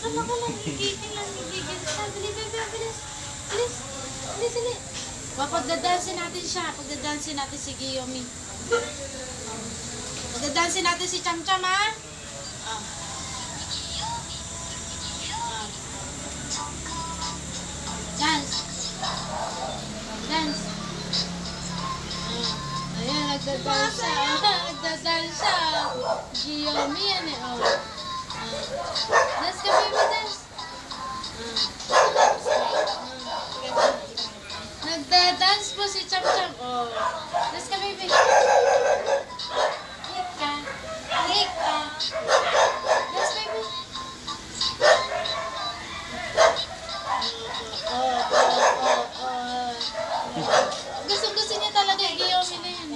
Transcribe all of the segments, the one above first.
Kala ka lang, gigigil lang, gigigil. Dali, bebe, bilis. Bilis. Bilis, bilis. Pagdadansin natin siya. Pagdadansin natin si Giyomi. Pagdadansin natin si Cham Cham, ha? Dance. Dance. Ayan, nagdadance siya. Nagdadance siya. Giyomi yan eh. Dance ka, baby, dance. Nagdadance po si Cham Cham. Dance ka, baby. Hika. Hika. Dance, baby. Gusto niya talaga i-Giyomi na yan.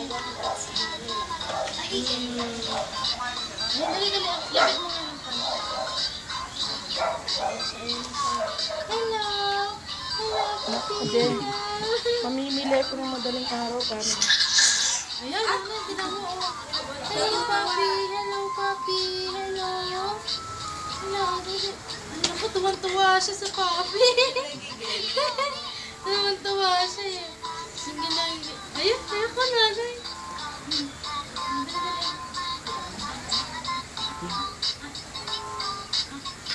Dali, dali. Lapit mo nga. Hello. Hello, papi. Mamimili ko ng madaling araw para. Ayan, tinan mo. Hello, papi. Hello, papi. Hello. Hello. Alam ko, tuwan-tuwa siya sa papi. Tuwan-tuwa siya eh. Sige lang. Ayun, ayun ka na.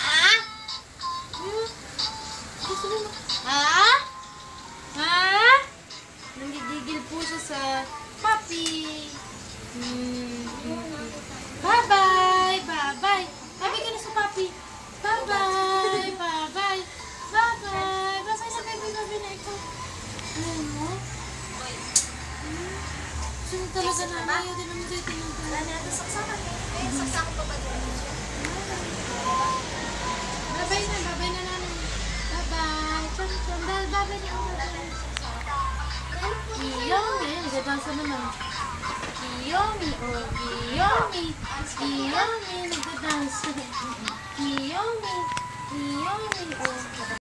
Ha? Ha? Ha? Nanggigigil po siya sa papi. Bye-bye. Bye-bye. Bye-bye ka na sa papi. Bye-bye. Bye-bye. Bye-bye. Bye-bye na baby. Bye-bye na ikaw. Ayan mo? Sino talaga na? Ayaw din naman dito yung talaga. Wala na ito saksakan eh. Kaya saksakan pa ba din? Bye-bye na. Bye-bye na namin. Bye-bye. Cham-cham. Bye-bye na ako. Giyomi. Nagdadansa naman. Giyomi. Oh, Giyomi. Giyomi. Nagdadansa. Giyomi. Giyomi. Oh.